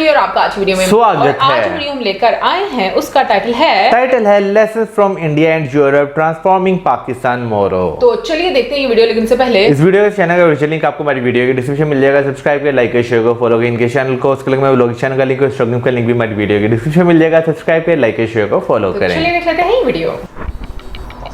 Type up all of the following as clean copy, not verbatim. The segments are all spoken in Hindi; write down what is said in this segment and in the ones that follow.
और आपका आज वीडियो में स्वागत है। आज वीडियो हम लेकर आए हैं, उसका टाइटल है lessons from India and Europe transforming Pakistan मोरो। तो चलिए देखते हैं ये वीडियो, लेकिन से पहले इस वीडियो के चैनल का ओरिजिनल लिंक आपको हमारी वीडियो के डिस्क्रिप्शन मिल जाएगा। सब्सक्राइब करें, लाइक करें, शेयर करें, फॉलो करें इनके चैनल को। उसके लिंक में व्लॉग चैनल का लिंक और इंस्टाग्राम का लिंक भी हमारी वीडियो के डिस्क्रिप्शन मिल जाएगा। सब्सक्राइब करें, लाइक करें, शेयर करें, फॉलो करें। चलिए देख लेते हैं ये वीडियो।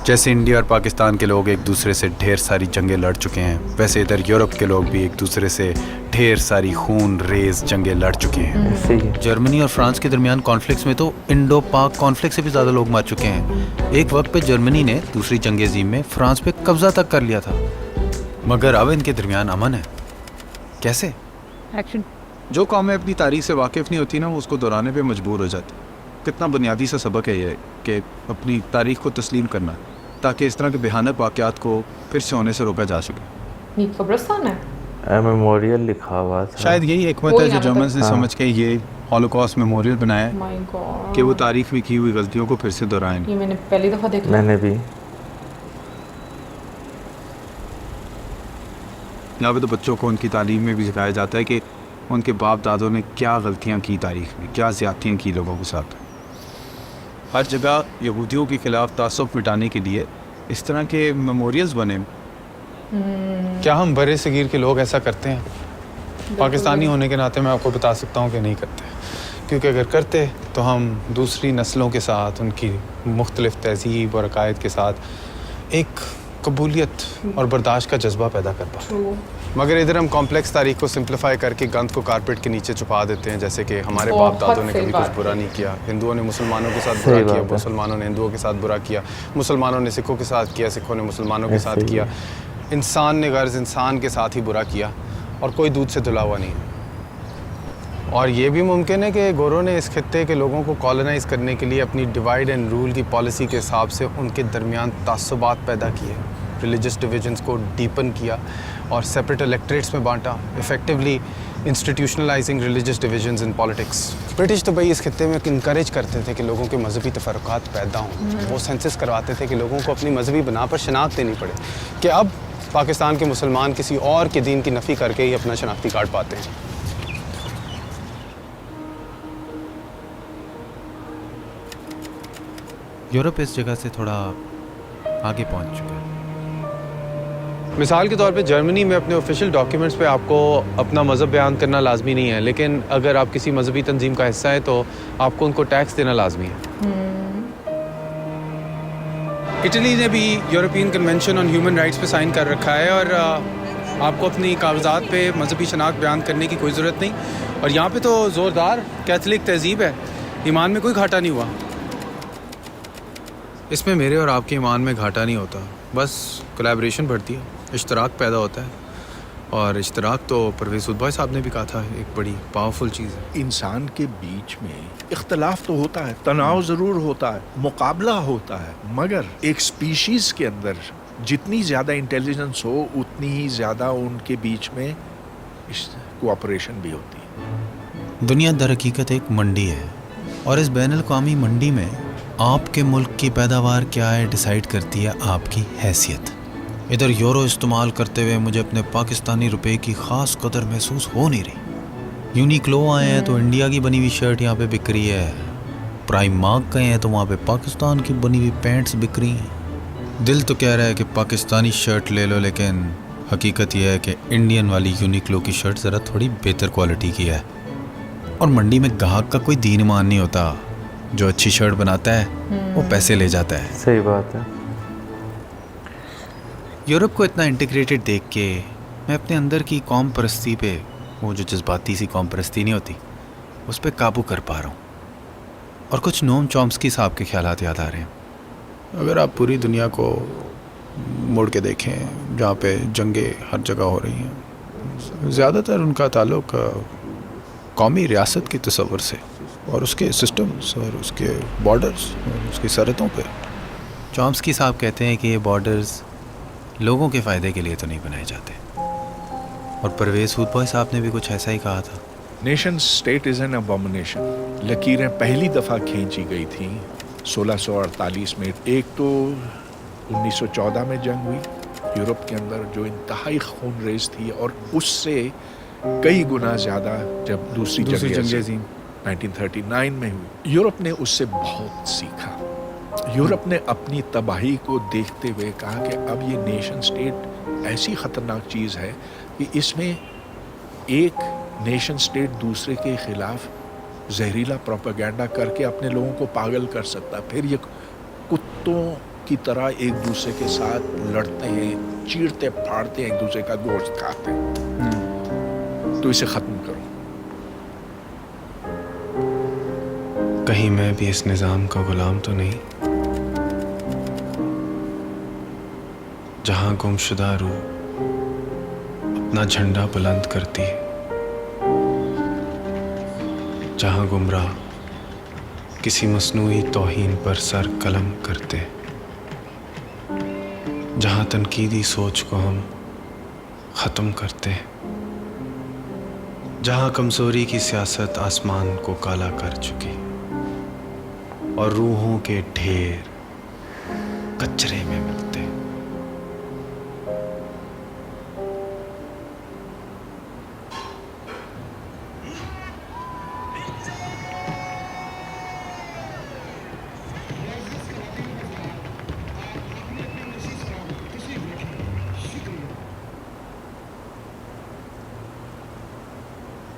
जैसे इंडिया और पाकिस्तान के लोग एक दूसरे से ढेर सारी जंगें लड़ चुके हैं, वैसे इधर यूरोप के लोग भी एक दूसरे से ढेर सारी खून रेज जंगें लड़ चुके हैं। जर्मनी और फ्रांस के दरमियान कॉन्फ्लिक्ट्स में तो इंडो पाक कॉन्फ्लिक्ट से भी ज़्यादा लोग मर चुके हैं। एक वक्त पे जर्मनी ने दूसरी जंग अज़ीम में फ्रांस पे कब्जा तक कर लिया था, मगर अब इनके दरमियान अमन है। कैसे? एक्शन। जो कौमें अपनी तारीख से वाकिफ़ नहीं होती ना, वो उसको दोहराने पे मजबूर हो जाती। कितना बुनियादी सा सबक है ये कि अपनी तारीख को तस्लीम करना, ताकि इस तरह के भयानक वाक़यात को फिर से होने से रोका जा सके। ये कब्रिस्तान है, मेमोरियल लिखा हुआ था। शायद यही हिकमत है जो जर्मन्स ने समझ के ये हॉलोकॉस्ट मेमोरियल बनाया है माय गॉड, कि वो तारीख में की हुई गलतियों को फिर से दोहराएं। ये मैंने पहली दफा देखा। मैंने भी। यहाँ पे तो बच्चों को उनकी तालीम में भी सिखाया जाता है कि उनके बाप दादों ने क्या गलतियाँ की तारीख में, क्या ज़्यादतियाँ की लोगों के साथ। हर जगह यहूदियों के खिलाफ तासुब मिटाने के लिए इस तरह के मेमोरियल्स बने। क्या हम बड़े सगीर के लोग ऐसा करते हैं? पाकिस्तानी होने के नाते मैं आपको बता सकता हूँ कि नहीं करते, क्योंकि अगर करते तो हम दूसरी नस्लों के साथ, उनकी मुख्तलिफ तहज़ीब और अकायद के साथ एक कबूलियत और बर्दाश्त का जज्बा पैदा कर पाते। मगर इधर हम कॉम्प्लेक्स तारीख को सिंप्लीफाई करके गंद को कारपेट के नीचे छुपा देते हैं, जैसे कि हमारे बाप दादों ने कभी कुछ बुरा नहीं किया, हिंदुओं ने मुसलमानों के साथ बुरा किया, मुसलमानों ने हिंदुओं के साथ बुरा किया, मुसलमानों ने सिखों के साथ किया, सिखों ने मुसलमानों के साथ किया, इंसान ने गर्ज इंसान के साथ ही बुरा किया, और कोई दूध से धुला हुआ नहीं है। और ये भी मुमकिन है कि गोरों ने इस खित्ते के लोगों को कॉलोनाइज़ करने के लिए अपनी डिवाइड एंड रूल की पॉलिसी के हिसाब से उनके दरमियान तासुबात पैदा किए, रिलीजियस डिविजन्स को डीपन किया और सेपरेट इलेक्ट्रेट्स में बांटा, effectively इंस्टीट्यूशनलाइजिंग religious divisions in politics. British तो भाई इस खित्ते में इनकरेज करते थे कि लोगों के मजहबी तफरक़ात पैदा हों। वो सेंसस करवाते थे कि लोगों को अपनी मजहबी बना पर शनाख्त देनी पड़े, कि अब पाकिस्तान के मुसलमान किसी और के दीन की नफ़ी करके ही अपना शनाख्ती कार्ड पाते हैं। यूरोप इस जगह से थोड़ा आगे पहुंच चुका है। मिसाल के तौर पे जर्मनी में अपने ऑफिशियल डॉक्यूमेंट्स पे आपको अपना मज़हब बयान करना लाजमी नहीं है, लेकिन अगर आप किसी मजहबी तंजीम का हिस्सा है तो आपको उनको टैक्स देना लाजमी है। इटली ने भी European convention on human rights पे साइन कर रखा है, और आपको अपनी कागजात पे मजहबी शनाख्त बयान करने की कोई ज़रूरत नहीं। और यहाँ पे तो ज़ोरदार कैथलिक तहजीब है, ईमान में कोई घाटा नहीं हुआ। इसमें मेरे और आपके ईमान में घाटा नहीं होता, बस कोलैबोरेशन बढ़ती है, इश्तराक पैदा होता है। और इश्तराक तो परवेज़ उद्भाई साहब ने भी कहा था एक बड़ी पावरफुल चीज़ है। इंसान के बीच में इख्तलाफ तो होता है, तनाव ज़रूर होता है, मुकाबला होता है, मगर एक स्पीशीज़ के अंदर जितनी ज़्यादा इंटेलिजेंस हो उतनी ही ज़्यादा उनके बीच में कोऑपरेशन भी होती है। दुनिया दर हकीकत एक मंडी है, और इस बैनुल-अक़वामी मंडी में आपके मुल्क की पैदावार क्या है डिसाइड करती है आपकी हैसियत। इधर यूरो इस्तेमाल करते हुए मुझे अपने पाकिस्तानी रुपए की ख़ास कदर महसूस हो नहीं रही। यूनिक्लो आए हैं तो इंडिया की बनी हुई शर्ट यहाँ पे बिक रही है, प्राइम मार्क गए हैं तो वहाँ पे पाकिस्तान की बनी हुई पैंट्स बिक रही हैं। दिल तो कह रहा है कि पाकिस्तानी शर्ट ले लो, लेकिन हकीकत यह है कि इंडियन वाली यूनिक्लो की शर्ट ज़रा थोड़ी बेहतर क्वालिटी की है। और मंडी में ग्राहक का कोई दीन ईमान नहीं होता, जो अच्छी शर्ट बनाता है वो पैसे ले जाता है। सही बात है। यूरोप को इतना इंटीग्रेटेड देख के मैं अपने अंदर की कौम परस्ती पे, वो जो जज्बाती सी कौम परस्ती नहीं होती, उस पर काबू कर पा रहा हूँ। और कुछ नोम चॉम्स्की साहब के ख्यालात याद आ रहे हैं। अगर आप पूरी दुनिया को मुड़ के देखें, जहाँ पे जंगें हर जगह हो रही हैं, ज़्यादातर उनका ताल्लुक कौमी रियासत के तस्वर से और उसके सिस्टम्स और उसके बॉर्डर्स और उसकी सरहदों पे। चॉम्स्की साहब कहते हैं कि ये बॉर्डर्स लोगों के फ़ायदे के लिए तो नहीं बनाए जाते, और परवेज़ उद्भाई साहब ने भी कुछ ऐसा ही कहा था। Nation state is an abomination. लकीरें पहली दफ़ा खींची गई थी 1648 में। एक तो 1914 में जंग हुई यूरोप के अंदर, जो इंतहाई खून रेज थी, और उससे कई गुना ज़्यादा जब दूसरी जंग जंग अज़ीम 1939 में हुई। यूरोप ने उससे बहुत सीखा। यूरोप ने अपनी तबाही को देखते हुए कहा कि अब ये नेशन स्टेट ऐसी ख़तरनाक चीज़ है कि इसमें एक नेशन स्टेट दूसरे के खिलाफ जहरीला प्रोपेगेंडा करके अपने लोगों को पागल कर सकता, फिर ये कुत्तों की तरह एक दूसरे के साथ लड़ते हैं, चीरते फाड़ते हैं, एक दूसरे का गोश्त खाते हैं। तो इसे ख़त्म करो। कहीं मैं भी इस निज़ाम का गुलाम तो नहीं, जहां गुमशुदा रूह अपना झंडा बुलंद करती है, जहां गुमराह किसी मसनूई तौहीन पर सर कलम करते, जहां तनकीदी सोच को हम ख़त्म करते, जहां कमज़ोरी की सियासत आसमान को काला कर चुकी और रूहों के ढेर कचरे में मिलते।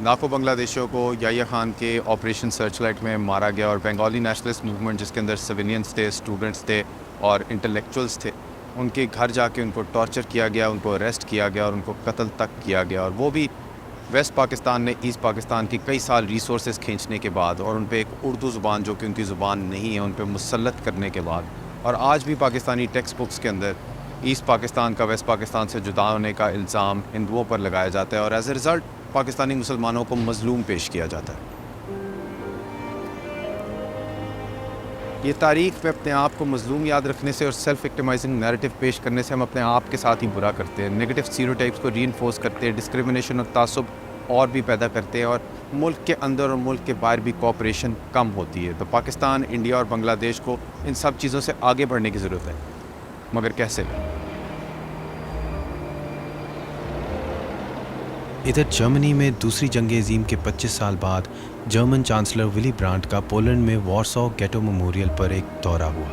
लाखों बांग्लादेशियों को याह्या खान के ऑपरेशन सर्चलाइट में मारा गया और बंगाली नेशनलिस्ट मूवमेंट जिसके अंदर सिविलियंस थे, स्टूडेंट्स थे और इंटेलेक्चुअल्स थे, उनके घर जाके उनको टॉर्चर किया गया, उनको अरेस्ट किया गया और उनको कत्ल तक किया गया। और वो भी वेस्ट पाकिस्तान ने ईस्ट पाकिस्तान की कई साल रिसोर्सेज खींचने के बाद और उन पर एक उर्दू ज़ुबान जो कि उनकी ज़ुबान नहीं है उन पर मुसल्लत करने के बाद। और आज भी पाकिस्तानी टेक्स्ट बुक्स के अंदर ईस्ट पाकिस्तान का वेस्ट पाकिस्तान से जुदा होने का इल्ज़ाम हिंदुओं पर लगाया जाता है और एज ए रिज़ल्ट पाकिस्तानी मुसलमानों को मजलूम पेश किया जाता है। ये तारीख़ में अपने आप को मजलूम याद रखने से और सेल्फ विक्टिमाइजिंग नैरेटिव पेश करने से हम अपने आप के साथ ही बुरा करते हैं, नेगेटिव स्टीरियोटाइप्स को रीइंफोर्स करते हैं, डिस्क्रिमिनेशन और तासुब और भी पैदा करते हैं और मुल्क के अंदर और मुल्क के बाहर भी कोऑपरेशन कम होती है। तो पाकिस्तान, इंडिया और बांग्लादेश को इन सब चीज़ों से आगे बढ़ने की ज़रूरत है, मगर कैसे? इधर जर्मनी में दूसरी जंग अज़ीम के 25 साल बाद जर्मन चांसलर विली ब्रांट का पोलैंड में वॉर्सॉ गेटो मेमोरियल पर एक दौरा हुआ।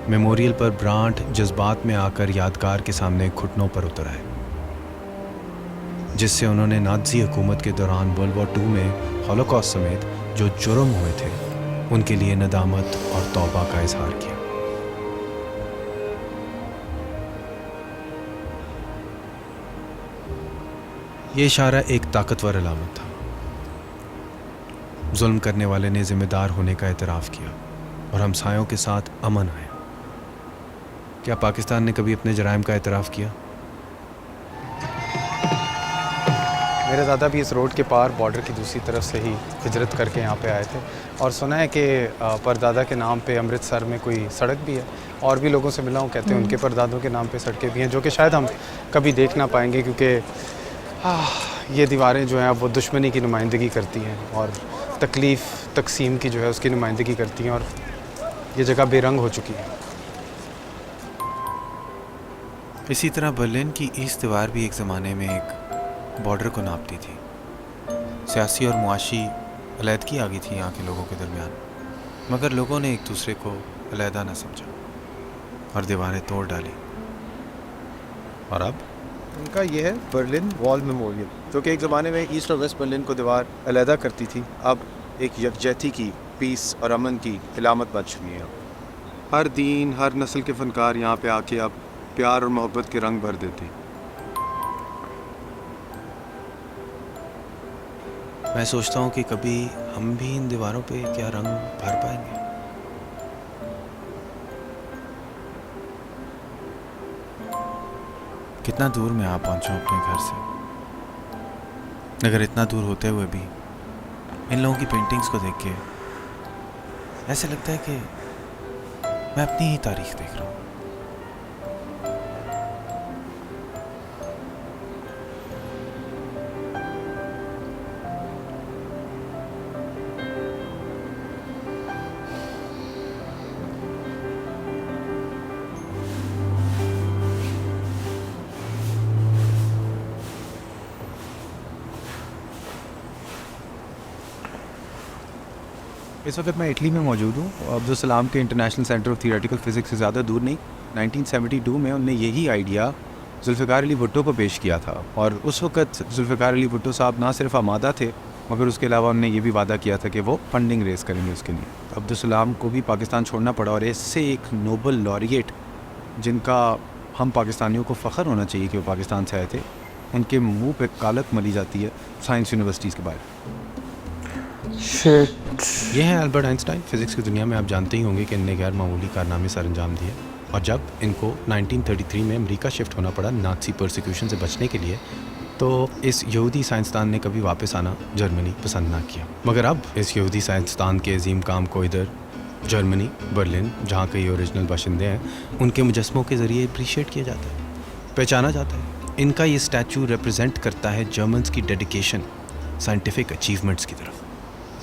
मेमोरियल पर ब्रांट जज्बात में आकर यादगार के सामने घुटनों पर उतर आए, जिससे उन्होंने नाज़ी हुकूमत के दौरान वर्ल्ड वॉर 2 में हॉलोकॉस्ट समेत जो जुर्म हुए थे उनके लिए नदामत और तौबा का इजहार किया। ये इशारा एक ताकतवर अलामत था। जुल्म करने वाले ने जिम्मेदार होने का एतराफ़ किया और हमसायों के साथ अमन आया। क्या पाकिस्तान ने कभी अपने जराइम का एतराफ़ किया? मेरे दादा भी इस रोड के पार बॉर्डर की दूसरी तरफ से ही हिजरत करके यहाँ पे आए थे और सुना है कि परदादा के नाम पे अमृतसर में कोई सड़क भी है और भी लोगों से मिला हूँ, कहते हैं उनके परदादों के नाम पे सड़कें भी हैं जो कि शायद हम कभी देख ना पाएंगे क्योंकि ये दीवारें जो हैं वो दुश्मनी की नुमाइंदगी करती हैं और तकलीफ़ तकसीम की जो है उसकी नुमाइंदगी करती हैं और ये जगह बेरंग हो चुकी है। इसी तरह बर्लिन की ईस्ट दीवार भी एक ज़माने में एक बॉर्डर को नापती थी। सियासी और मुआशी अलहदगी आ गई थी यहाँ के लोगों के दरमियान, मगर लोगों ने एक दूसरे को अलहदा न समझा और दीवारें तोड़ डाली। और अब उनका ये है बर्लिन वॉल मेमोरियल, जो कि एक ज़माने में ईस्ट और वेस्ट बर्लिन को दीवार अलहदा करती थी, अब एक यकजहती की, पीस और अमन की इलामत बन चुकी है। हर दीन, हर नस्ल के फ़नकार यहाँ पे आके अब प्यार और मोहब्बत के रंग भर देते। मैं सोचता हूँ कि कभी हम भी इन दीवारों पे क्या रंग भर पाएंगे। कितना दूर मैं आ पहुँचा अपने घर से, अगर इतना दूर होते हुए भी इन लोगों की पेंटिंग्स को देख के ऐसे लगता है कि मैं अपनी ही तारीख देख रहा हूँ। इस वक्त मैं इटली में मौजूद हूँ, अब्दुल सलाम के international centre of theoretical physics से ज़्यादा दूर नहीं। 1972 में उनने यही आइडिया जुल्फ़िकार अली भुट्टो को पेश किया था, और उस वक्त जुल्फ़िकार अली भुट्टो साहब ना सिर्फ आमादा थे, मगर उसके अलावा उन्होंने ये भी वादा किया था कि वो फंडिंग रेज़ करेंगे उसके लिए। अब्दुल सलाम को भी पाकिस्तान छोड़ना पड़ा, और इससे एक नोबल लॉरिएट जिनका हम पाकिस्तानियों को फ़ख्र होना चाहिए कि वो पाकिस्तान से आए थे, उनके मुंह पे कालक मली जाती है साइंस यूनिवर्सिटीज़ के बाहर। ये हैं अल्बर्ट आइंस्टाइन। फिज़िक्स की दुनिया में आप जानते ही होंगे कि इनने गैर मामूली कारनामे सर अंजाम दिए, और जब इनको 1933 में अमेरिका शिफ्ट होना पड़ा नाज़ी परसिक्यूशन से बचने के लिए, तो इस यहूदी साइंसदान ने कभी वापस आना जर्मनी पसंद ना किया। मगर अब इस यहूदी साइंसदान के अजीम काम को इधर जर्मनी, बर्लिन, जहाँ के ये ओरिजिनल बाशिंदे हैं, उनके मुजस्मों के ज़रिए अप्रिशिएट किया जाता है, पहचाना जाता है। इनका ये स्टैचू रिप्रेजेंट करता है जर्मन्स की डेडिकेशन साइंटिफिक अचीवमेंट्स की तरफ।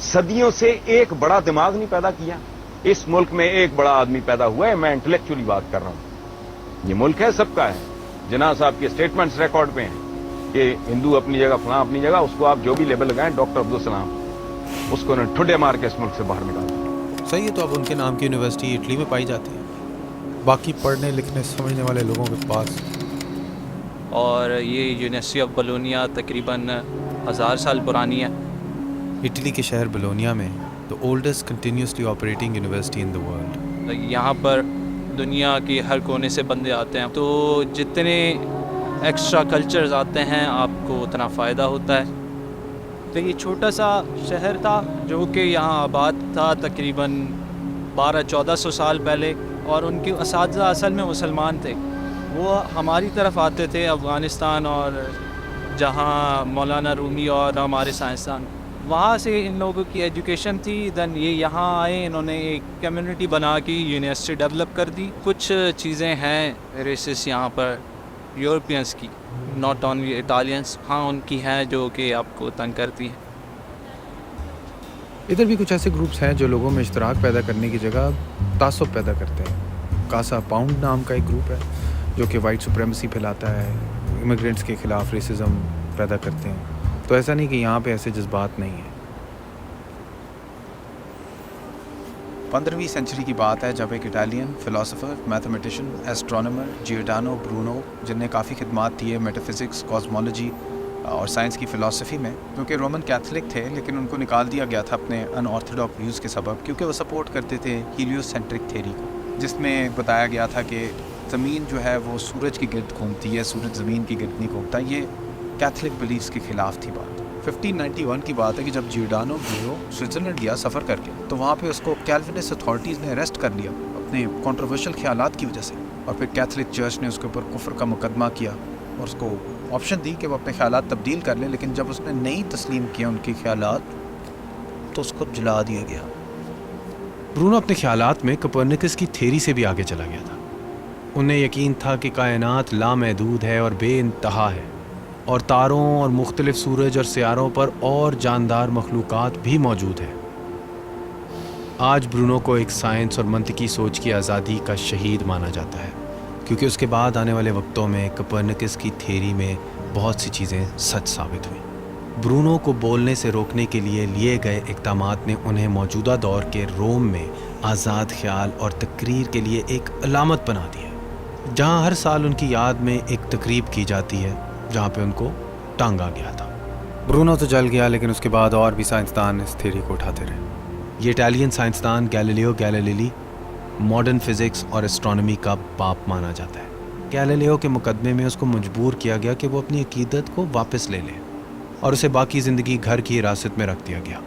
सदियों से एक बड़ा दिमाग नहीं पैदा किया, इस मुल्क में एक बड़ा आदमी पैदा हुआ है। मैं इंटेलेक्चुअली बात कर रहा हूं। ये मुल्क है, सबका है। जिन्ना साहब के स्टेटमेंट्स रिकॉर्ड पे हैं कि हिंदू अपनी जगह, फलां अपनी जगह, उसको आप जो भी लेबल लगाएं, डॉक्टर अब्दुल सलाम, उसको उन्होंने ठुड्डे मार के इस मुल्क से बाहर निकाल दिया। सही है, तो अब उनके नाम की यूनिवर्सिटी इटली में पाई जाती है, बाकी पढ़ने लिखने समझने वाले लोगों के पास। और ये यूनिवर्सिटी ऑफ बोलोनिया तकरीबन 1000 साल पुरानी है। इटली के शहर बोलोनिया में the oldest continuously operating university in the world. यहाँ पर दुनिया के हर कोने से बंदे आते हैं, तो जितने एक्स्ट्रा कल्चर्स आते हैं आपको उतना फ़ायदा होता है। तो ये छोटा सा शहर था जो कि यहाँ आबाद था तकरीबन 1200-1400 साल पहले, और उनके असातिज़ा असल में मुसलमान थे। वो हमारी तरफ आते थे अफ़गानिस्तान, और जहाँ मौलाना रूमी और हमारे साइंसदान, वहाँ से इन लोगों की एजुकेशन थी। दैन ये यहाँ आए, इन्होंने एक कम्युनिटी बना के यूनिवर्सिटी डेवलप कर दी। कुछ चीज़ें हैं रेसिस यहाँ पर यूरोपियंस की, नॉट ओनली इटालियंस, हाँ उनकी हैं जो कि आपको तंग करती हैं। इधर भी कुछ ऐसे ग्रुप्स हैं जो लोगों में इश्तराक पैदा करने की जगह तासुब पैदा करते हैं। कासा पाउंड नाम का एक ग्रुप है जो कि वाइट सुप्रेमेसी फैलाता है, इमिग्रेंट्स के ख़िलाफ़ रेसिज्म पैदा करते हैं। तो ऐसा नहीं कि यहाँ पे ऐसे जज्बात नहीं है। 15वीं सेंचुरी की बात है जब एक Italian philosopher, mathematician, astronomer Giordano Bruno, जिनने काफ़ी खिदमात की है मेटाफिज़िक्स, कॉस्मोलॉजी और साइंस की फ़िलासफ़ी में, क्योंकि रोमन कैथलिक थे, लेकिन उनको निकाल दिया गया था अपने अनऑर्थोडॉक्स व्यूज़ के सबब, क्योंकि वो सपोर्ट करते थे हीलियोसेंट्रिक थ्योरी को, जिसमें बताया गया था कि ज़मीन जो है वो सूरज की गिर्द घूमती है, सूरज ज़मीन की गिर्द नहीं घूमता। ये कैथलिक बिलीफ्स के ख़िलाफ़ थी बात। 1591 की बात है कि जब जियोर्डानो ब्रूनो स्विट्ज़रलैंड गया सफ़र करके, तो वहाँ पे उसको कैल्विनिस्ट अथॉरिटीज़ ने अरेस्ट कर लिया अपने कंट्रोवर्शियल ख्यालात की वजह से, और फिर कैथलिक चर्च ने उसके ऊपर कुफ्र का मुकदमा किया और उसको ऑप्शन दी कि वो अपने ख्यालात तब्दील कर ले। लेकिन जब उसने नहीं तस्लीम किया उनके ख्यालात, तो उसको जला दिया गया। ब्रूनो अपने ख्यालात में कोपरनिकस की थ्योरी से भी आगे चला गया था। उन्हें यकीन था कि कायनात लामहदूद है और बेइंतहा है, और तारों और मुख्तलिफ सूरज और सियारों पर और जानदार मखलूक़ात भी मौजूद है। आज ब्रूनो को एक साइंस और मंतिकी सोच की आज़ादी का शहीद माना जाता है, क्योंकि उसके बाद आने वाले वक्तों में कोपरनिकस की थ्योरी में बहुत सी चीज़ें सच साबित हुई। ब्रूनो को बोलने से रोकने के लिए गए इक़दामात ने उन्हें मौजूदा दौर के रोम में आज़ाद ख्याल और तकरीर के लिए एक अलामत बना दी है, जहाँ हर साल उनकी याद में एक तकरीब की जाती है जहाँ पे उनको टांगा गया था। ब्रूनो तो जल गया, लेकिन उसके बाद और भी साइंसदान इस थ्योरी को उठाते रहे। ये इटालियन साइंसदान गैलीलियो गैलीली मॉडर्न फिज़िक्स और एस्ट्रोनॉमी का बाप माना जाता है। गैलीलियो के मुकदमे में उसको मजबूर किया गया कि वो अपनी अकीदत को वापस ले ले, और उसे बाकी ज़िंदगी घर की हिरासत में रख दिया गया।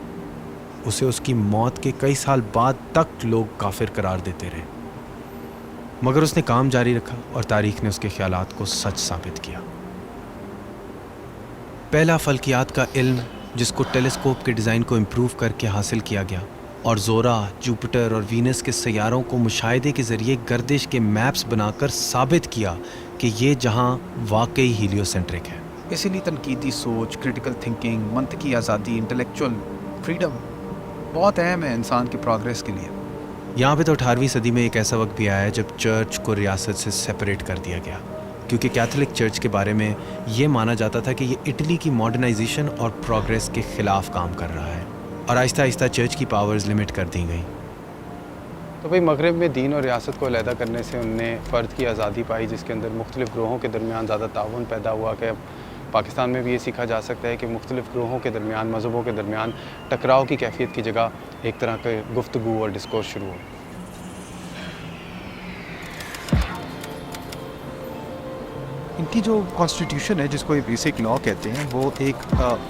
उसे उसकी मौत के कई साल बाद तक लोग काफिर करार देते रहे, मगर उसने काम जारी रखा और तारीख ने उसके ख्यालात को सच साबित किया। पहला फल्कियात का इल्म जिसको टेलीस्कोप के डिज़ाइन को इम्प्रूव करके हासिल किया गया, और ज़ोरा, जुपिटर और वीनस के सैयारों को मुशाहिदे के ज़रिए गर्दिश के मैप्स बनाकर साबित किया कि ये जहां वाकई हीलियोसेंट्रिक है। इसीलिए तनकीदी सोच, क्रिटिकल थिंकिंग, मंतकी आज़ादी, इंटेलेक्चुअल फ्रीडम बहुत अहम है इंसान की प्रोग्रेस के लिए। यहाँ पे तो 18वीं सदी में एक ऐसा वक्त भी आया जब चर्च को रियासत से सेपरेट कर दिया गया, क्योंकि कैथोलिक चर्च के बारे में ये माना जाता था कि ये इटली की मॉडर्नाइजेशन और प्रोग्रेस के ख़िलाफ़ काम कर रहा है। और आहिस्ता आहिस्ता चर्च की पावर्स लिमिट कर दी गई। तो भाई मगरब में दीन और रियासत को अलहदा करने से उनने फ़र्द की आज़ादी पाई, जिसके अंदर मुख्तलिफ़ ग्रोहों के दरमियान ज़्यादा ताउन पैदा हुआ। कि पाकिस्तान में भी ये सीखा जा सकता है कि मुख्तलिफ़ ग्रोहों के दरमियान, मज़हबों के दरमियान टकराव की कैफियत की जगह एक तरह के गुफ्तगू और डिस्कोर्स शुरू हो। इनकी जो कॉन्स्टिट्यूशन है, जिसको ये बेसिक लॉ कहते हैं, वो एक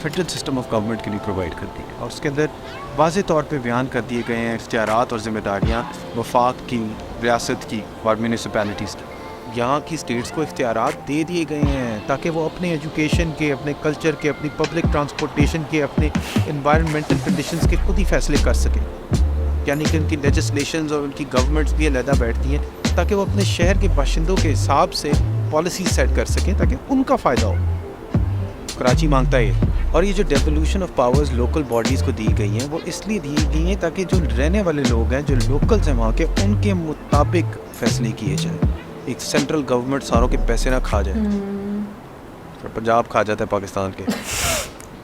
फेडरल सिस्टम ऑफ गवर्नमेंट के लिए प्रोवाइड करती है और उसके अंदर वाज़े तौर पे बयान कर दिए गए हैं इख्तियारात और ज़िम्मेदारियाँ वफाक की, रियासत की और म्यूनिसिपैलिटीज़ की। यहाँ की स्टेट्स को इख्तियारात दे दिए गए हैं ताकि वो अपने एजुकेशन के, अपने कल्चर के, अपनी पब्लिक ट्रांसपोर्टेशन के, अपने इन्वायरमेंटल कंडीशंस के खुद ही फैसले कर सकें। यानी कि उनकी लेजिस्लेशंस और उनकी गवर्नमेंट्स भी अलहदा बैठती हैं ताकि वो अपने शहर के बाशिंदों के हिसाब से पॉलिसी सेट कर सकें ताकि उनका फ़ायदा हो। कराची मांगता है। और ये जो devolution of powers local bodies को दी गई हैं, वो इसलिए दी गई हैं ताकि जो रहने वाले लोग हैं, जो लोकल्स हैं वहाँ के, उनके मुताबिक फैसले किए जाए। एक सेंट्रल गवर्नमेंट सारों के पैसे ना खा जाए। तो पंजाब खा जाता है पाकिस्तान के।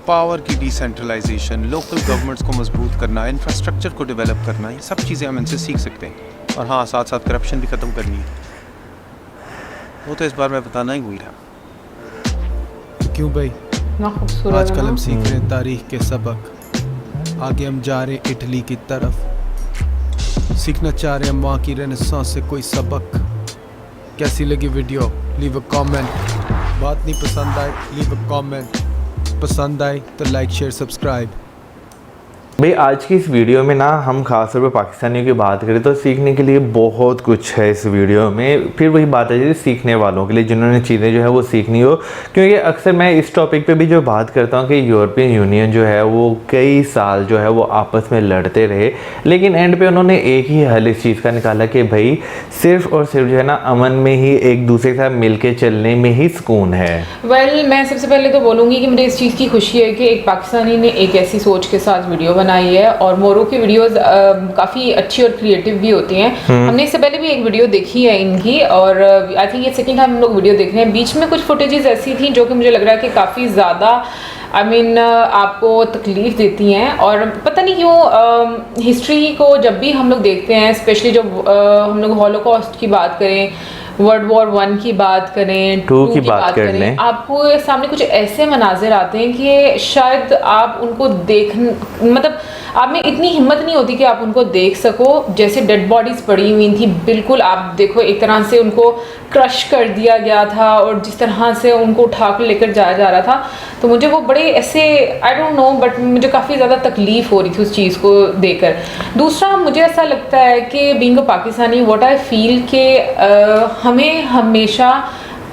पावर की डिसेंट्रलाइजेशन, लोकल गवर्नमेंट्स को मजबूत करना, इंफ्रास्ट्रक्चर को डेवलप करना, ये सब चीज़ें हम इनसे सीख सकते हैं। और हाँ, साथ साथ करप्शन भी ख़त्म करनी है। वो तो इस बार मैं बताना ही भूल गया। क्यों भाई? ना खूबसूरत आजकल हम सीख रहे हैं तारीख के सबक, आगे हम जा रहे हैं इटली की तरफ, सीखना चाह रहे हैं हम वहाँ की रेनेसांस से कोई सबक। कैसी लगी वीडियो? Leave a comment. बात नहीं पसंद आई, लीव अ कमेंट। पसंद आई तो लाइक, शेयर, सब्सक्राइब। भाई आज की इस वीडियो में ना हम खास तौर पे पाकिस्तानियों की बात करें तो सीखने के लिए बहुत कुछ है इस वीडियो में। फिर वही बात है जी सीखने वालों के लिए, जिन्होंने चीज़ें जो है वो सीखनी हो। क्योंकि अक्सर मैं इस टॉपिक पे भी जो बात करता हूँ कि यूरोपियन यूनियन जो है वो कई साल जो है वो आपस में लड़ते रहे, लेकिन एंड पे उन्होंने एक ही हल इस चीज़ का निकाला कि भाई सिर्फ और सिर्फ जो है ना अमन में ही एक दूसरे के साथ मिल के चलने में ही सुकून है। वेल मैं सबसे पहले तो बोलूँगी कि मुझे इस चीज़ की खुशी है कि एक पाकिस्तानी ने एक ऐसी सोच के साथ वीडियो बनाई है। और मोरो की वीडियोस काफ़ी अच्छी और क्रिएटिव भी होती हैं। हमने इससे पहले भी एक वीडियो देखी है इनकी और आई थिंक ये सेकंड टाइम हम लोग वीडियो देख रहे हैं। बीच में कुछ फुटेजेस ऐसी थी जो कि मुझे लग रहा है कि काफ़ी ज़्यादा आपको तकलीफ़ देती हैं। और पता नहीं क्यों हिस्ट्री को जब भी हम लोग देखते हैं, स्पेशली जब हम लोग हॉलोकॉस्ट की बात करें, वर्ल्ड वॉर 1 की बात करें, 2 की बात करें, आपको सामने कुछ ऐसे मनाजिर आते हैं कि शायद आप उनको मतलब आप में इतनी हिम्मत नहीं होती कि आप उनको देख सको। जैसे डेड बॉडीज़ पड़ी हुई थी, बिल्कुल आप देखो एक तरह से उनको क्रश कर दिया गया था और जिस तरह से उनको उठा कर लेकर जाया जा रहा था, तो मुझे वो बड़े ऐसे आई डोंट नो बट मुझे काफ़ी ज़्यादा तकलीफ़ हो रही थी उस चीज़ को देखकर। दूसरा मुझे ऐसा लगता है कि being a Pakistani what I feel के हमें हमेशा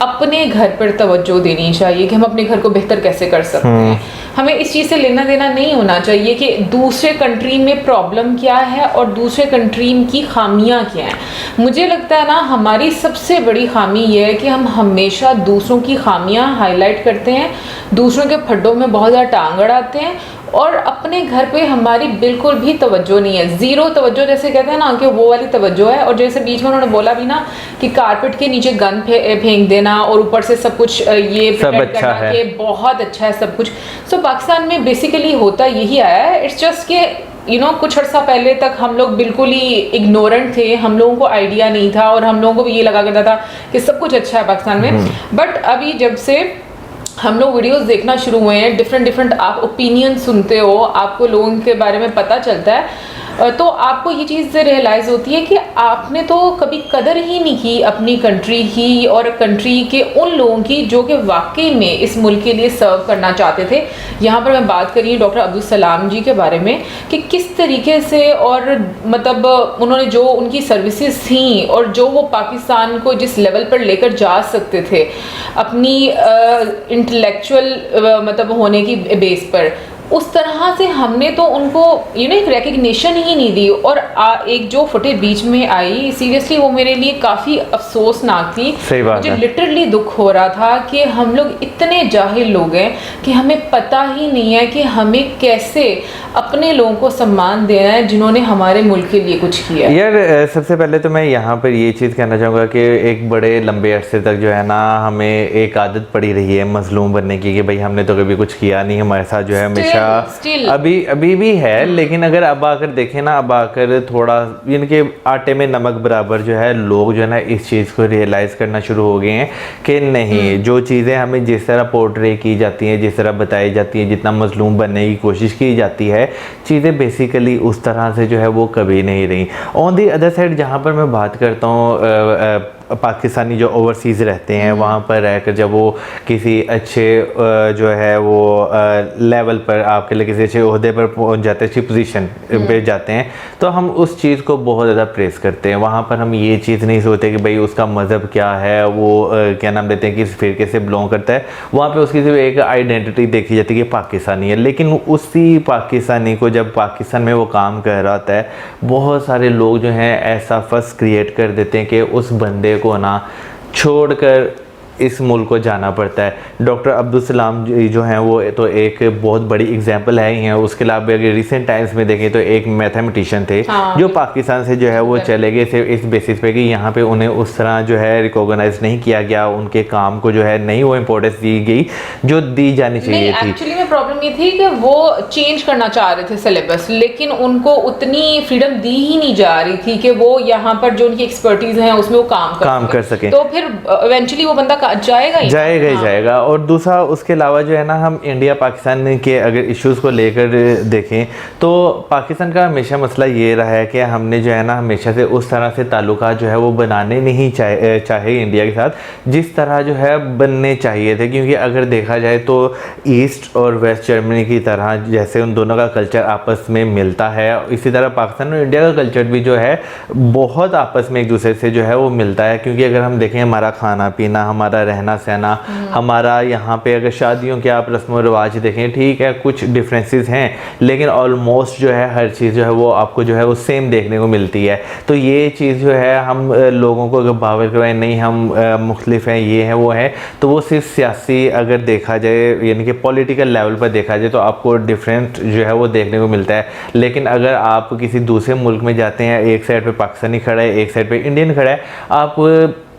अपने घर पर तवज्जो देनी चाहिए कि हम अपने घर को बेहतर कैसे कर सकते हैं। हमें इस चीज़ से लेना देना नहीं होना चाहिए कि दूसरे कंट्री में प्रॉब्लम क्या है और दूसरे कंट्री की खामियां क्या हैं। मुझे लगता है ना हमारी सबसे बड़ी खामी ये है कि हम हमेशा दूसरों की खामियां हाईलाइट करते हैं, दूसरों के फड्डों में बहुत ज़्यादा टांग अड़ाते हैं और अपने घर पे हमारी बिल्कुल भी तवज्जो नहीं है। ज़ीरो तवज्जो जैसे कहते हैं ना कि वो वाली तवज्जो है। और जैसे बीच में उन्होंने बोला भी ना कि कारपेट के नीचे गन फेंक देना और ऊपर से सब कुछ ये सब अच्छा है कि बहुत अच्छा है सब कुछ। सो पाकिस्तान में बेसिकली होता यही आया है। इट्स जस्ट कि कुछ अर्सा पहले तक हम लोग बिल्कुल ही इग्नोरेंट थे, हम लोगों को आइडिया नहीं था और हम लोगों को भी ये लगा करता था कि सब कुछ अच्छा है पाकिस्तान में। बट अभी जब से हम लोग वीडियोस देखना शुरू हुए हैं, डिफरेंट आप ओपिनियन सुनते हो, आपको लोगों के बारे में पता चलता है, तो आपको ये चीज़ रियलाइज़ होती है कि आपने तो कभी कदर ही नहीं की अपनी कंट्री की और कंट्री के उन लोगों की जो कि वाकई में इस मुल्क के लिए सर्व करना चाहते थे। यहाँ पर मैं बात कर रही हूँ डॉक्टर अब्दुल सलाम जी के बारे में कि किस तरीके से और मतलब उन्होंने जो उनकी सर्विसेज थी और जो वो पाकिस्तान को जिस लेवल पर लेकर जा सकते थे अपनी इंटेलेक्चुअल मतलब होने की बेस पर, उस तरह से हमने तो उनको एक रिकग्निशन ही नहीं दी। और एक जो फुटेज बीच में आई, सीरियसली वो मेरे लिए काफ़ी अफसोसनाक थी। मुझे लिटरली दुख हो रहा था कि हम लोग इतने जाहिल लोग हैं कि हमें पता ही नहीं है कि हमें कैसे अपने लोगों को सम्मान देना है जिन्होंने हमारे मुल्क के लिए कुछ किया। यार सबसे पहले तो मैं यहाँ पर ये चीज़ कहना चाहूँगा कि एक बड़े लंबे अरसे तक जो है ना हमें एक आदत पड़ी रही है मजलूम बनने की कि भाई हमने तो कभी कुछ किया नहीं, हमारे साथ जो है हमेशा still. अभी भी है, लेकिन अगर अब आकर देखें ना, अब आकर थोड़ा इनके आटे में नमक बराबर जो है लोग जो है ना इस चीज़ को रियलाइज़ करना शुरू हो गए हैं कि नहीं, जो चीज़ें हमें जिस तरह पोर्ट्रे की जाती हैं, जिस तरह बताई जाती हैं, जितना मजलूम बनने की कोशिश की जाती है, चीज़ें बेसिकली उस तरह से जो है वो कभी नहीं रही। ऑन दी अदर साइड जहाँ पर मैं बात करता हूँ पाकिस्तानी जो ओवरसीज़ रहते हैं, वहाँ पर रहकर जब वो किसी अच्छे जो है वो लेवल पर आपके लिए किसी अच्छे ओहदे पर पहुँच जाते हैं, अच्छी पोजीशन पे जाते हैं, तो हम उस चीज़ को बहुत ज़्यादा प्रेस करते हैं। वहाँ पर हम ये चीज़ नहीं सोचते कि भाई उसका मज़हब क्या है, वो क्या नाम देते हैं, किस फ़िरके से बिलोंग करता है। वहाँ पर उसकी सिर्फ एक आइडेंटिटी देखी जाती है कि पाकिस्तानी है, लेकिन उसी पाकिस्तानी को जब पाकिस्तान में वो काम कर रहा होता है, बहुत सारे लोग जो हैं ऐसा फस क्रिएट कर देते हैं कि उस बंदे को ना छोड़कर इस मुल्क को जाना पड़ता है। डॉक्टर अब्दुल सलाम जो हैं वो तो एक बहुत बड़ी एग्जांपल है ही हैं। उसके अलावा अगर रिसेंट टाइम्स में देखें तो एक मैथमेटिशियन थे जो पाकिस्तान से जो है वो चले गए सिर्फ इस बेसिस पे कि यहाँ पे उन्हें उस तरह जो है रिकॉग्नाइज नहीं किया गया, उनके काम को जो है नहीं वो इम्पोर्टेंस दी गई जो दी जानी चाहिए थी। एक्चुअली में प्रॉब्लम ये थी कि वो चेंज करना चाह रहे थे सिलेबस, लेकिन उनको उतनी फ्रीडम दी ही नहीं जा रही थी कि वो यहाँ पर जो उनकी एक्सपर्टीज है उसमें वो काम कर सके। तो फिर इवेंचुअली वो बंदा जाएगा। और दूसरा उसके अलावा जो है ना, हम इंडिया पाकिस्तान के अगर इश्यूज़ को लेकर देखें तो पाकिस्तान का हमेशा मसला ये रहा है कि हमने जो है ना हमेशा से उस तरह से ताल्लुकात जो है वो बनाने नहीं चाहे इंडिया के साथ जिस तरह जो है बनने चाहिए थे। क्योंकि अगर देखा जाए तो ईस्ट और वेस्ट जर्मनी की तरह जैसे उन दोनों का कल्चर आपस में मिलता है, इसी तरह पाकिस्तान और इंडिया का कल्चर भी जो है बहुत आपस में एक दूसरे से जो है वो मिलता है। क्योंकि अगर हम देखें हमारा खाना पीना, हमारा रहना सहना, हमारा यहाँ पे अगर शादियों के आप रस्म व रिवाज देखें, ठीक है कुछ डिफरेंसेस हैं, लेकिन ऑलमोस्ट जो है हर चीज़ जो है वो आपको जो है वो सेम देखने को मिलती है। तो ये चीज़ जो है हम लोगों को अगर बावर करवाएं नहीं हम मुख्तलिफ हैं, ये है वो है, तो वो सिर्फ सियासी अगर देखा जाए यानी कि पॉलिटिकल लेवल पर देखा जाए तो आपको डिफरेंट जो है वो देखने को मिलता है। लेकिन अगर आप किसी दूसरे मुल्क में जाते हैं, एक साइड पे पाकिस्तानी खड़ा है, एक साइड पे इंडियन खड़ा है, आप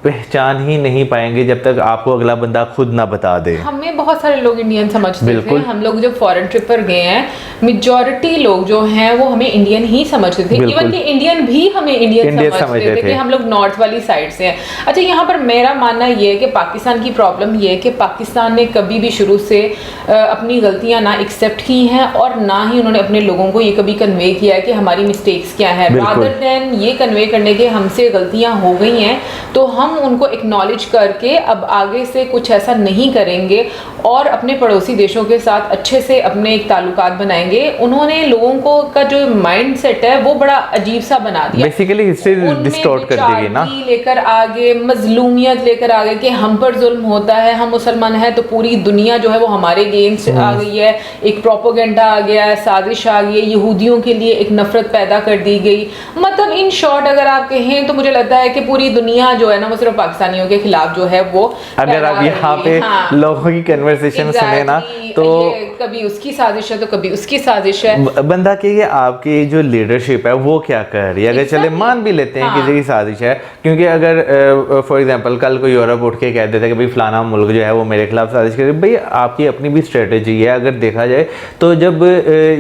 पहचान ही नहीं पाएंगे जब तक आपको अगला बंदा खुद ना बता दे। हमें बहुत सारे लोग इंडियन समझते थे। हम लोग जब फॉरेन ट्रिप पर गए हैं, मेजॉरिटी लोग जो हैं वो हमें इंडियन ही समझते थे। इवन कि इंडियन भी हमें इंडियन समझते थे कि हम लोग नॉर्थ वाली साइड से हैं। अच्छा, यहाँ पर मेरा मानना ये है कि पाकिस्तान की प्रॉब्लम ये है कि पाकिस्तान ने कभी भी शुरू से अपनी गलतियाँ ना एक्सेप्ट की हैं और ना ही उन्होंने अपने लोगों को ये कभी कन्वे किया है कि हमारी मिस्टेक्स क्या है। रादर देन ये कन्वे करने के हमसे गलतियाँ हो गई हैं तो हम उनको एक्नॉलेज करके अब आगे से कुछ ऐसा नहीं करेंगे और अपने पड़ोसी देशों के साथ अच्छे से अपने एक ताल्लुकात बनाएंगे। उन्होंने लोगों को का जो माइंड सेट है वो बड़ा अजीब सा बना दिया। बेसिकली हिस्ट्री डिस्टॉर्ट कर देगी ना, लेकर आगे मजलूमियत लेकर आगे कि हम पर जुल्म होता है, हम मुसलमान हैं तो पूरी दुनिया जो है वो हमारे अगेंस्ट आ गई है, एक प्रोपोगेंडा आ गया है, साजिश आ गई है, यहूदियों के लिए एक नफरत पैदा कर दी गई। मतलब इन शॉर्ट अगर आप कहें तो मुझे लगता है कि पूरी दुनिया जो है ना वो सिर्फ पाकिस्तानियों के खिलाफ जो है वो अगर आप यहाँ पे लोगों की कन्वर्सेशन सुने ना तो कभी उसकी साजिश है तो कभी उसकी साजिश है। बंदा कि आपकी जो लीडरशिप है वो क्या कर रही है। अगर चले मान भी लेते हैं किसी की साजिश है, क्योंकि अगर फॉर एग्जांपल कल को यूरोप उठ के कह देता है कि भाई फलाना मुल्क जो है वो मेरे खिलाफ साजिश करे, भाई आपकी अपनी भी स्ट्रेटेजी है। अगर देखा जाए तो जब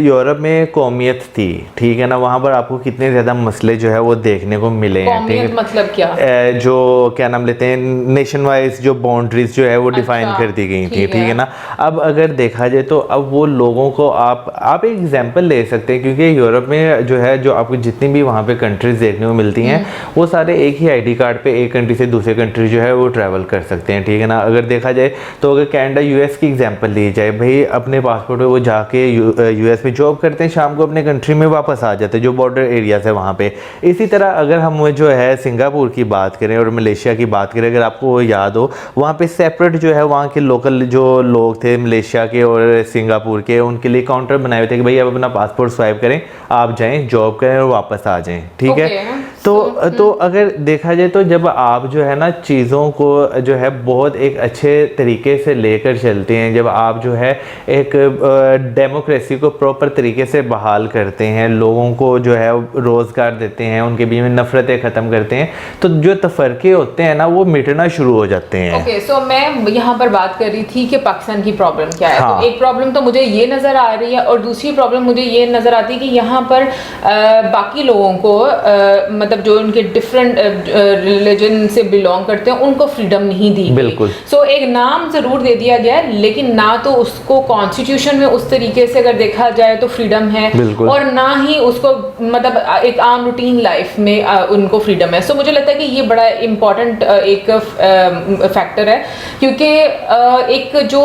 यूरोप में कौमियत थी, ठीक है ना, वहाँ पर आपको कितने ज़्यादा मसले जो है वो देखने को मिले हैं। ठीक है, मतलब क्या जो क्या नाम लेते हैं नेशन वाइज जो बाउंड्रीज जो है वो डिफाइन कर दी गई थी, ठीक है ना। अब अगर देखा जाए तो अब वो लोगों को आप एक एग्जांपल ले सकते हैं, क्योंकि यूरोप में जो है जो आपको जितनी भी वहाँ पे कंट्रीज देखने को मिलती हैं वो सारे एक ही आईडी कार्ड पे एक कंट्री से दूसरे कंट्री जो है वो ट्रैवल कर सकते हैं, ठीक है ना। अगर देखा जाए तो अगर कनाडा यूएस की एग्जांपल ली जाए, भाई अपने पासपोर्ट पे वो जाके यूएस में जॉब करते हैं, शाम को अपने कंट्री में वापस आ जाते हैं जो बॉर्डर एरियाज है वहाँ पे। इसी तरह अगर हम जो है सिंगापुर की बात करें और मलेशिया की बात करें, अगर आपको याद हो वहाँ पे सेपरेट जो है वहाँ के लोकल जो लोग थे मलेशिया के और सिंगापुर के, उनके लिए काउंटर बनाए हुए थे कि भाई आप अपना पासपोर्ट स्वाइप करें, आप जाएं जॉब करें और वापस आ जाएं, ठीक है। तो अगर देखा जाए तो जब आप जो है ना चीज़ों को जो है बहुत एक अच्छे तरीके से लेकर चलते हैं, जब आप जो है एक डेमोक्रेसी को प्रॉपर तरीके से बहाल करते हैं, लोगों को जो है रोज़गार देते हैं, उनके बीच में नफ़रतें ख़त्म करते हैं, तो जो तफरके होते होते हैं ना वो मिटना शुरू हो जाते हैं। ओके, सो मैं यहाँ पर बात कर रही थी कि पाकिस्तान की प्रॉब्लम क्या है। हाँ। तो एक प्रॉब्लम तो मुझे ये नज़र आ रही है, और दूसरी प्रॉब्लम मुझे ये नज़र आती है कि यहाँ पर बाकी लोगों को मतलब जो उनके डिफरेंट रिलीजन से बिलोंग करते हैं उनको फ्रीडम नहीं दी। बिल्कुल। सो एक नाम ज़रूर दे दिया गया है, लेकिन ना तो उसको कॉन्स्टिट्यूशन में उस तरीके से अगर देखा जाए तो फ्रीडम है, और ना ही उसको मतलब एक आम रूटीन लाइफ में उनको फ्रीडम है। सो मुझे लगता है कि ये बड़ा इम्पॉर्टेंट एक फैक्टर है, क्योंकि एक जो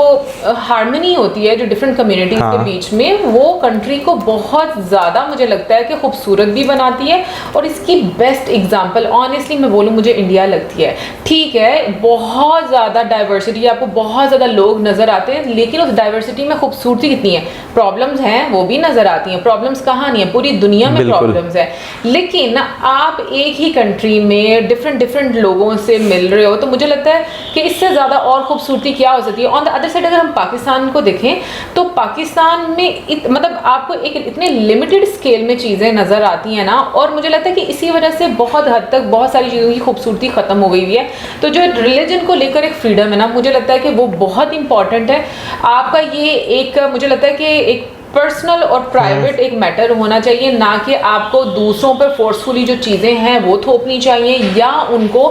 हार्मनी होती है जो डिफरेंट कम्युनिटीज के बीच में, वो कंट्री को बहुत ज़्यादा मुझे लगता है कि खूबसूरत भी बनाती है। और इसकी बेस्ट एग्जांपल ऑनेस्टली मैं बोलूँ मुझे इंडिया लगती है। ठीक है, बहुत ज़्यादा डाइवर्सिटी, आपको बहुत ज़्यादा लोग नज़र आते हैं, लेकिन उस डाइवर्सिटी में खूबसूरती कितनी है। प्रॉब्लम्स हैं वो भी नज़र आती हैं, प्रॉब्लम्स कहाँ नहीं है, पूरी दुनिया में प्रॉब्लम्स है, लेकिन आप एक ही कंट्री में डिफरेंट लोगों से मिल रहे हो, तो मुझे लगता है कि इससे ज़्यादा और खूबसूरती क्या हो सकती है। ऑन द अदर साइड अगर हम पाकिस्तान को देखें तो पाकिस्तान में मतलब आपको एक इतने लिमिटेड स्केल में चीज़ें नज़र आती हैं ना, और मुझे लगता है कि इसी वजह से बहुत हद तक बहुत सारी चीज़ों की खूबसूरती ख़त्म हो गई हुई है। तो जो रिलीजन को लेकर एक फ्रीडम है ना, मुझे लगता है कि वो बहुत इंपॉर्टेंट है। आपका ये एक मुझे लगता है कि एक पर्सनल और प्राइवेट एक मैटर होना चाहिए, ना कि आपको दूसरों पर फोर्सफुली जो चीज़ें हैं वो थोपनी चाहिए, या उनको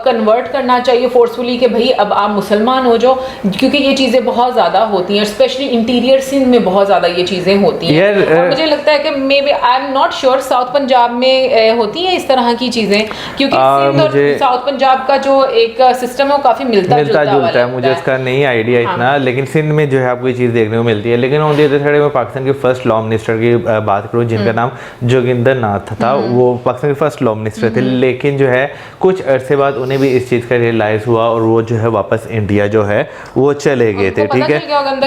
कन्वर्ट करना चाहिए फोर्सफुली कि भाई अब आप मुसलमान हो जाओ, क्योंकि ये चीज़ें बहुत ज़्यादा होती हैं, स्पेशली इंटीरियर सिंध में बहुत ज़्यादा ये चीज़ें होती हैं। और मुझे लगता है कि maybe I am not sure south Punjab में होती हैं इस तरह की चीज़ें, क्योंकि सिंध और साउथ पंजाब का जो एक सिस्टम है वो काफ़ी मिलता जुलता है। मुझे उसका नहीं आइडिया इतना, लेकिन सिंध में जो है आपको ये चीज़ देखने को मिलती है। लेकिन मैं पाकिस्तान के फर्स्ट लॉ मिनिस्टर की बात करूं जिनका नाम जोगिंदर नाथ था, वो पाकिस्तान के फर्स्ट लॉ मिनिस्टर थे, लेकिन जो है कुछ अरसे बाद उन्हें भी इस चीज़ का रियलाइज हुआ और वो जो है वापस इंडिया जो है वो चले गए थे। ठीक है,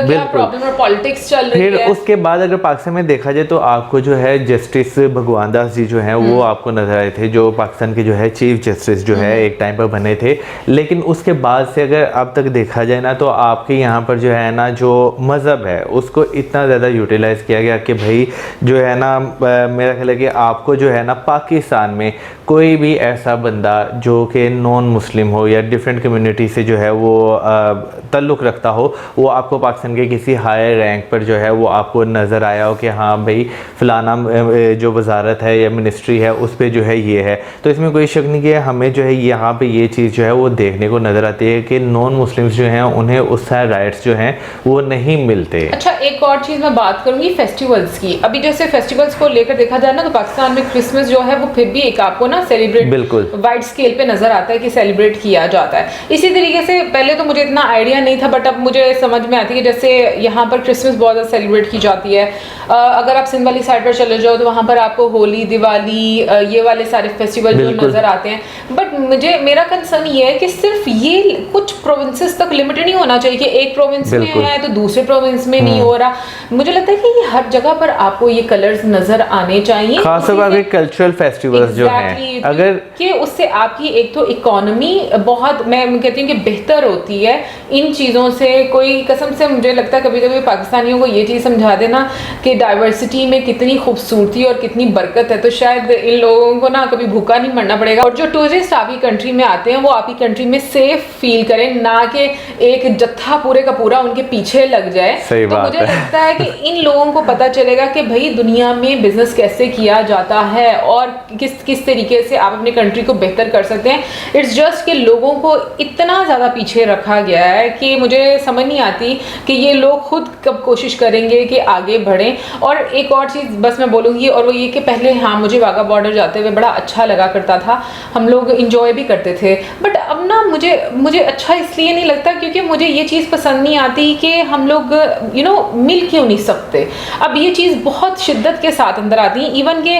बिल्कुल। फिर उसके बाद अगर पाकिस्तान में देखा जाए तो आपको जो है जस्टिस भगवान दास जी जो है वो आपको नजर आए थे, जो पाकिस्तान के जो है चीफ जस्टिस जो है एक टाइम पर बने थे। लेकिन उसके बाद से अगर अब तक देखा जाए ना तो आपके यहाँ पर जो है ना जो मज़हब है उसको इतना ज़्यादा यूटिलाइज किया गया कि भाई जो है ना मेरा ख्याल है कि आपको जो है ना पाकिस्तान में कोई भी ऐसा बंदा जो कि नॉन मुस्लिम हो या डिफरेंट कम्युनिटी से जो है वो ताल्लुक़ रखता हो, वो आपको पाकिस्तान के किसी हायर रैंक पर जो है वो आपको नज़र आया हो कि हाँ भाई फ़लाना जो वजारत है या मिनिस्ट्री है उस पर जो है ये है। तो इसमें कोई शक नहीं कि हमें जो है यहाँ पे ये चीज़ जो है वो देखने को नज़र आती है कि नॉन मुस्लिम्स जो हैं उन्हें उस सारे राइट्स जो हैं वो नहीं मिलते। अच्छा, एक और चीज़ मैं बात करूंगी फेस्टिवल्स की। अभी जैसे फेस्टिवल्स को लेकर देखा जाए ना तो पाकिस्तान में क्रिसमस जो है वो फिर भी एक आपको ना सेलिब्रेट बिल्कुल वाइड स्केल पे नजर आता है कि सेलिब्रेट किया जाता है। इसी तरीके से पहले तो मुझे इतना आइडिया नहीं था, बट अब मुझे समझ में आती है कि जैसे यहाँ पर क्रिसमस बहुत ज़्यादा सेलिब्रेट की जाती है। अगर आप सिंध वाली साइड पर चले जाओ तो वहाँ पर आपको होली, दिवाली, ये वाले सारे फेस्टिवल जो नज़र आते हैं। बट मेरा कंसर्न ये है कि सिर्फ ये कुछ प्रोविंसेस तक लिमिटेड नहीं होना चाहिए कि एक प्रोविंस में है तो दूसरे प्रोविंस में नहीं हो रहा। मुझे लगता है कि ये हर जगह पर आपको ये कलर्स नजर आने चाहिए, खासतौर पर कल्चरल फेस्टिवल्स जो हैं, अगर कि उससे आपकी एक तो इकोनॉमी बहुत मैं कहती हूँ कि बेहतर होती है इन चीज़ों से। कोई कसम से मुझे लगता है कभी कभी पाकिस्तानियों को ये चीज़ समझा देना कि डाइवर्सिटी में कितनी खूबसूरती और कितनी बरकत है, तो शायद इन लोगों को ना कभी भूखा नहीं मरना पड़ेगा। और जो टूरिस्ट आपकी कंट्री में आते हैं वो आपकी कंट्री में सेफ फील करें, ना कि एक जत्था पूरे का पूरा उनके पीछे लग जाए। तो मुझे लगता है कि इन लोगों को पता चलेगा कि भाई दुनिया में बिजनेस कैसे किया जाता है और किस तरीके से आप अपनी कंट्री को बेहतर कर सकते हैं। इट्स जस्ट कि लोगों को इतना ज़्यादा पीछे रखा गया है कि मुझे समझ नहीं आती कि ये लोग खुद कब कोशिश करेंगे कि आगे बढ़ें। और एक और चीज़ बस मैं बोलूँगी, और वो ये कि पहले हाँ मुझे वाघा बॉर्डर जाते हुए बड़ा अच्छा लगा करता था, हम लोग इंजॉय भी करते थे। बट अब ना मुझे अच्छा इसलिए नहीं लगता क्योंकि मुझे ये चीज़ पसंद नहीं आती कि हम लोग मिल क्यों नहीं सकते। अब ये चीज़ बहुत शिद्दत के साथ अंदर आती है। इवन के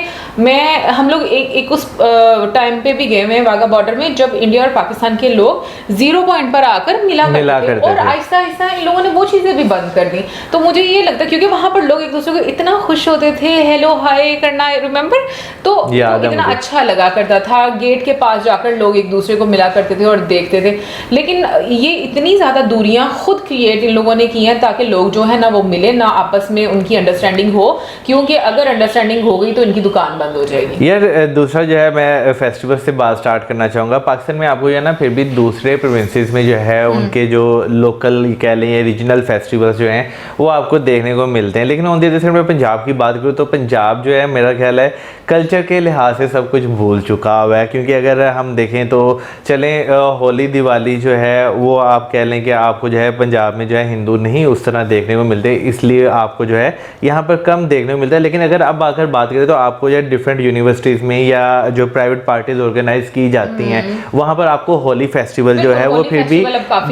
हम लोग एक उस टाइम पे भी गए हुए हैं वाघा बॉर्डर में जब इंडिया और पाकिस्तान के लोग 0 पॉइंट पर आकर मिला करते थे, और आहिस्ता आहिस्ता इन लोगों ने वो चीज़ें भी बंद कर दी। तो मुझे ये लगता है क्योंकि वहाँ पर लोग एक दूसरे को इतना खुश होते थे, हेलो हाय करना, रिमेंबर, तो इतना अच्छा लगा करता था। गेट के पास जाकर लोग एक दूसरे को मिला करते थे और देखते थे। लेकिन ये इतनी ज़्यादा दूरियाँ खुद क्रिएट इन लोगों ने की हैं ताकि लोग जो है ना वो मिले ना आपस में उनकी अंडरस्टैंडिंग हो, क्योंकि अगर अंडरस्टैंडिंग हो गई तो इनकी दुकान बंद हो जाएगी। यार दूसरा जो है मैं फेस्टिवल से बात स्टार्ट करना चाहूँगा। पाकिस्तान में आपको जो है ना फिर भी दूसरे प्रोविंसेस में जो है उनके जो लोकल कह लें या रीजनल फेस्टिवल्स जो हैं वो आपको देखने को मिलते हैं, लेकिन ऑन दी अदर साइड मैं पंजाब की बात करूँ तो पंजाब जो है मेरा ख्याल है कल्चर के लिहाज से सब कुछ भूल चुका हुआ है। क्योंकि अगर हम देखें तो चलें होली दिवाली जो है वो आप कह लें कि आपको जो है पंजाब में जो है हिंदू नहीं उस तरह देखने को मिलते, इसलिए आपको जो है यहाँ पर कम देखने को मिलता है। लेकिन अगर अब आकर बात करें तो आपको जो है डिफरेंट यूनिवर्सिटीज़ में या जो प्राइवेट पार्टीज ऑर्गेनाइज की जाती हैं वहाँ पर आपको होली फेस्टिवल जो है वो फिर भी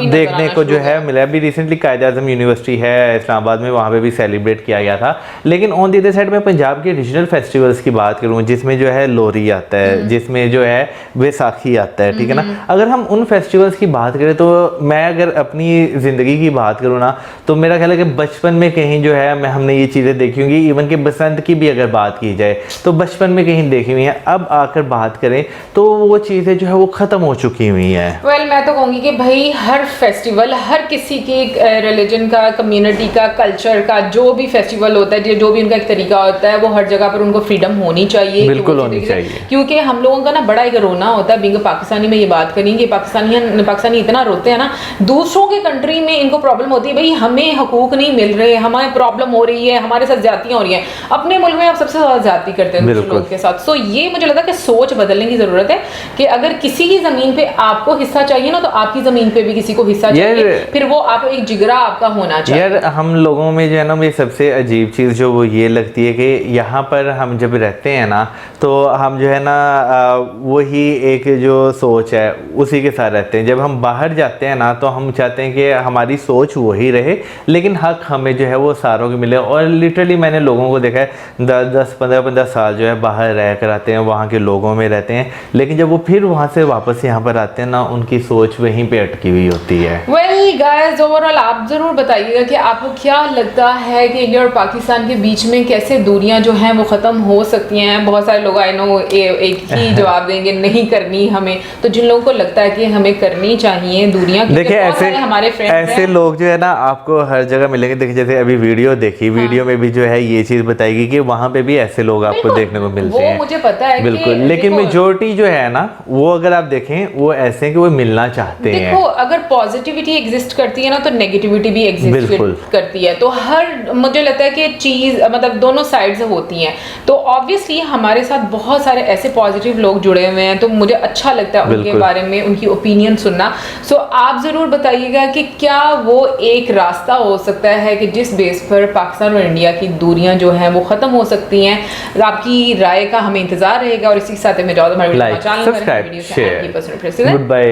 देखने को जो है मिला। अभी रिसेंटली कायद-ए-आज़म यूनिवर्सिटी है इस्लामाबाद में, वहाँ पे भी सेलिब्रेट किया गया था। लेकिन ऑन दी अदर साइड में पंजाब के रीजनल फेस्टिवल्स की बात करूँ जिसमें जो है लोहरी आता है, जिसमें जो है बैसाखी आता है, ठीक है ना। अगर हम उन फेस्टिवल्स की बात करें तो मैं अगर अपनी ज़िंदगी की बात करूँ ना तो मेरा ख्याल है कि बचपन में कहीं जो है हमने ये चीज़ें देखी होंगी। इवन कि बसंत की भी अगर बात की जाए तो बचपन में कहीं देखी हुई है, अब आकर बात करें तो वो चीज़ें जो है वो ख़त्म हो चुकी हुई हैं। वेल मैं तो कहूँगी कि भाई हर फेस्टिवल, हर किसी के रिलीजन का, कम्युनिटी का, कल्चर का जो भी फेस्टिवल होता है, जो भी उनका एक तरीका होता है, वो हर जगह पर उनको फ्रीडम होनी चाहिए, बिल्कुल होनी चाहिए। क्योंकि हम लोगों का ना बड़ा एक रोना होता है, बिंग पाकिस्तानी में ये बात करेंगे, पाकिस्तानी इतना रोते हैं ना, दूसरों के कंट्री में इनको प्रॉब्लम होती है भाई हमें हकूक नहीं मिल रहे, हमें प्रॉब्लम हो रही है, हमारे साथ ज्यादतियां हो रही हैं। अपने मुल्क में आप सबसे ज्यादा ज्यादती करते हैं दूसरे लोगों के साथ। सो ये मुझे लगता है कि सोच बदलने की जरूरत है कि अगर किसी की जमीन पे आपको हिस्सा चाहिए ना तो आपकी जमीन पे भी किसी को हिस्सा चाहिए, फिर वो आप एक जिगरा आपका होना चाहिए। यार हम लोगों में जो है ना मुझे सबसे अजीब चीज़ जो वो ये लगती है कि यहाँ पर हम जब रहते हैं ना तो हम जो है ना वही एक जो सोच है उसी के साथ रहते हैं। जब हम बाहर जाते हैं ना तो हम चाहते हैं कि हमारी सोच वही रहे, लेकिन हक हमें जो है वो सारों को मिले। और लिटरली मैंने लोगों को देखा है 10-15 साल जो है बाहर रह कर आते हैं, वहाँ के लोगों में रहते हैं, लेकिन जब वो फिर वहाँ से वापस यहाँ पर आते हैं ना उनकी सोच वहीं पे अटकी हुई होती है। वेल गाइस, ओवरऑल आप ज़रूर बताइएगा कि आपको क्या लगता है कि इंडिया और पाकिस्तान के बीच में कैसे दूरियां जो हैं वो ख़त्म हो सकती हैं। बहुत सारे लोग आई नो एक ही जवाब देंगे नहीं करनी हमें, तो जिन लोगों को लगता है कि हमें करनी चाहिए दूरियां, देखिए ऐसे हमारे ऐसे लोग जो है ना आपको हर जगह मिलेंगे। देखिए जैसे अभी वीडियो देखी, वीडियो में भी जो है ये चीज़ बताएगी कि वहाँ पे भी ऐसे लोग आपको देखने को मिलते हैं, मुझे पता है बिल्कुल। लेकिन मेजोरिटी जो है ना वो अगर आप देखें वो ऐसे कि वो मिलना चाहते हैं। देखो अगर पॉजिटिविटी एग्जिस्ट करती है ना तो नेगेटिविटी भी एग्जिस्ट करती है, तो हर मुझे लगता है कि चीज़ मतलब दोनों साइड्स होती हैं। तो ऑब्वियसली हमारे साथ बहुत सारे ऐसे पॉजिटिव लोग जुड़े हुए हैं, तो मुझे अच्छा लगता है उनके बारे में उनकी ओपिनियन सुनना। सो आप ज़रूर बताइएगा कि क्या वो एक रास्ता हो सकता है कि जिस बेस पर पाकिस्तान और इंडिया की दूरियां जो हैं वो ख़त्म हो सकती हैं। आपकी राय का हमें इंतज़ार रहेगा और इसी के साथ में like, subscribe, share, good bye.